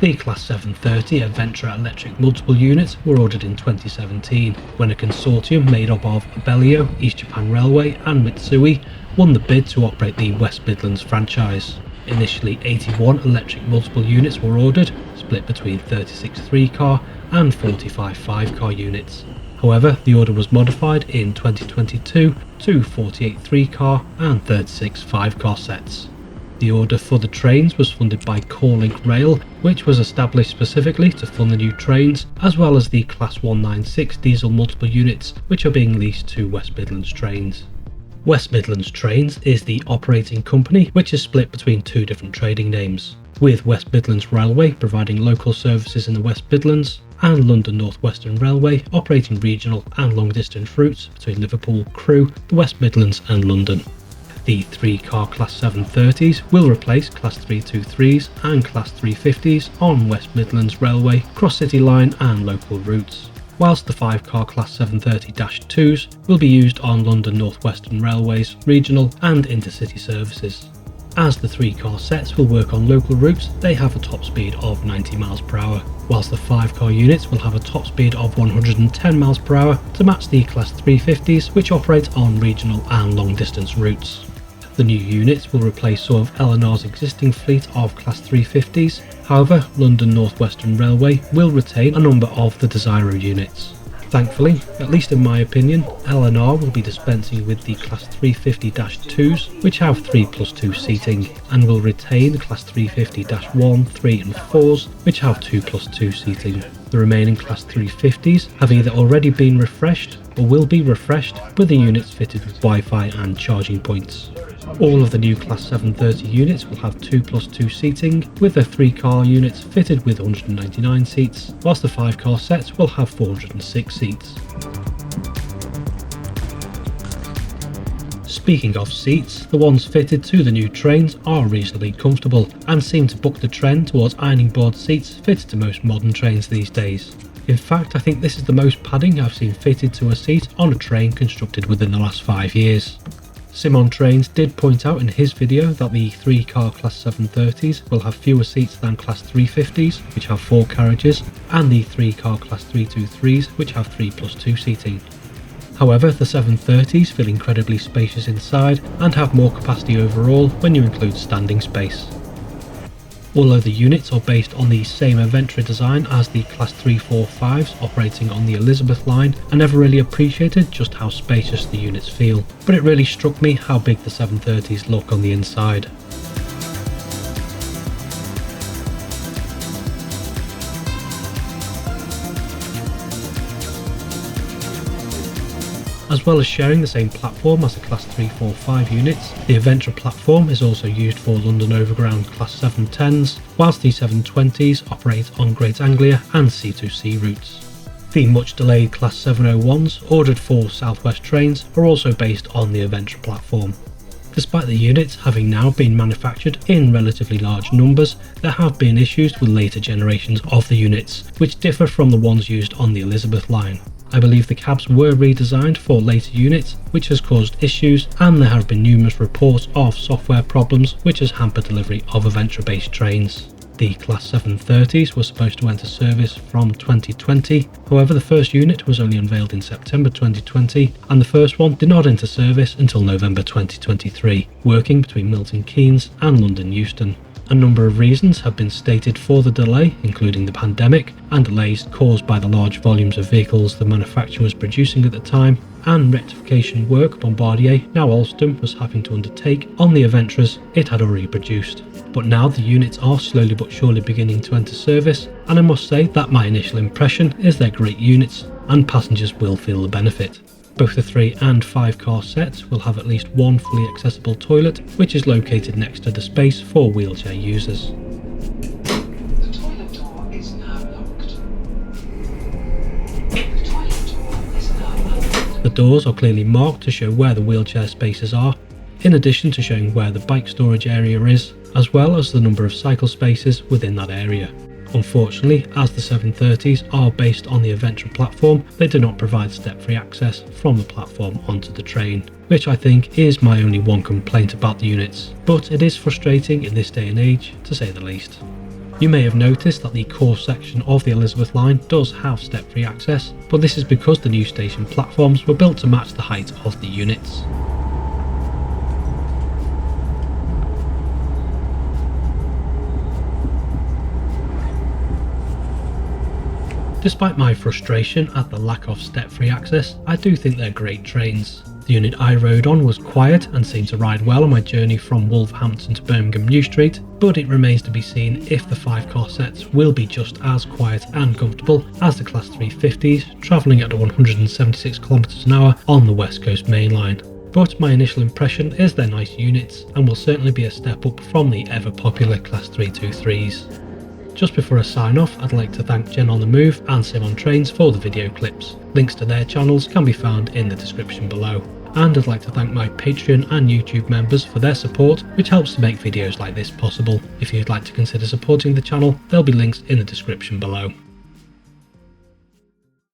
The Class 730 Aventra electric multiple units were ordered in 2017, when a consortium made up of Abellio, East Japan Railway and Mitsui won the bid to operate the West Midlands franchise. Initially 81 electric multiple units were ordered, split between 36 3-car and 45 5-car units. However, the order was modified in 2022 to 48 3-car and 36 5-car sets. The order for the trains was funded by Corelink Rail, which was established specifically to fund the new trains, as well as the Class 196 diesel multiple units, which are being leased to West Midlands Trains. West Midlands Trains is the operating company, which is split between two different trading names, with West Midlands Railway providing local services in the West Midlands, and London North Western Railway operating regional and long distance routes between Liverpool, Crewe, the West Midlands and London. The 3-car Class 730s will replace Class 323s and Class 350s on West Midlands Railway, cross-city line and local routes, whilst the 5-car Class 730-2s will be used on London North Western Railway's regional and intercity services. As the 3-car sets will work on local routes, they have a top speed of 90 mph, whilst the 5-car units will have a top speed of 110 mph to match the Class 350s, which operate on regional and long distance routes. The new units will replace some of L&R's existing fleet of Class 350s, however London North Western Railway will retain a number of the Desiro units. Thankfully, at least in my opinion, L&R will be dispensing with the Class 350-2s, which have 3+2 seating, and will retain the Class 350-1, 3 and 4s, which have 2+2 seating. The remaining Class 350s have either already been refreshed or will be refreshed, with the units fitted with Wi-Fi and charging points. All of the new Class 730 units will have 2+2 seating, with the 3-car units fitted with 199 seats, whilst the 5-car sets will have 406 seats. Speaking of seats, the ones fitted to the new trains are reasonably comfortable and seem to buck the trend towards ironing board seats fitted to most modern trains these days. In fact, I think this is the most padding I've seen fitted to a seat on a train constructed within the last 5 years. Simon Trains did point out in his video that the 3-car Class 730s will have fewer seats than Class 350s, which have 4 carriages, and the 3-car Class 323s, which have 3+2 seating. However, the 730s feel incredibly spacious inside and have more capacity overall when you include standing space. Although the units are based on the same Aventra design as the Class 345s operating on the Elizabeth line, I never really appreciated just how spacious the units feel, but it really struck me how big the 730s look on the inside. As well as sharing the same platform as the Class 345 units, the Aventra platform is also used for London Overground Class 710s, whilst the 720s operate on Great Anglia and C2C routes. The much delayed Class 701s ordered for South West trains are also based on the Aventra platform. Despite the units having now been manufactured in relatively large numbers, there have been issues with later generations of the units, which differ from the ones used on the Elizabeth line. I believe the cabs were redesigned for later units, which has caused issues, and there have been numerous reports of software problems which has hampered delivery of Aventra-based trains. The Class 730s were supposed to enter service from 2020, however the first unit was only unveiled in September 2020, and the first one did not enter service until November 2023, working between Milton Keynes and London Euston. A number of reasons have been stated for the delay, including the pandemic and delays caused by the large volumes of vehicles the manufacturer was producing at the time, and rectification work Bombardier, now Alstom, was having to undertake on the Aventras it had already produced. But now the units are slowly but surely beginning to enter service, and I must say that my initial impression is they're great units and passengers will feel the benefit. Both the 3 and 5-car sets will have at least one fully accessible toilet, which is located next to the space for wheelchair users. The toilet door is now locked. The toilet door is now locked. The doors are clearly marked to show where the wheelchair spaces are, in addition to showing where the bike storage area is, as well as the number of cycle spaces within that area. Unfortunately, as the 730s are based on the Aventra platform, they do not provide step-free access from the platform onto the train, which I think is my only one complaint about the units, but it is frustrating in this day and age, to say the least. You may have noticed that the core section of the Elizabeth line does have step-free access, but this is because the new station platforms were built to match the height of the units. Despite my frustration at the lack of step-free access, I do think they're great trains. The unit I rode on was quiet and seemed to ride well on my journey from Wolverhampton to Birmingham New Street, but it remains to be seen if the 5-car sets will be just as quiet and comfortable as the Class 350s travelling at 176 km an hour on the West Coast Main Line. But my initial impression is they're nice units and will certainly be a step up from the ever popular Class 323s. Just before I sign off, I'd like to thank Jen on the Move and Sim on Trains for the video clips. Links to their channels can be found in the description below. And I'd like to thank my Patreon and YouTube members for their support, which helps to make videos like this possible. If you'd like to consider supporting the channel, there'll be links in the description below.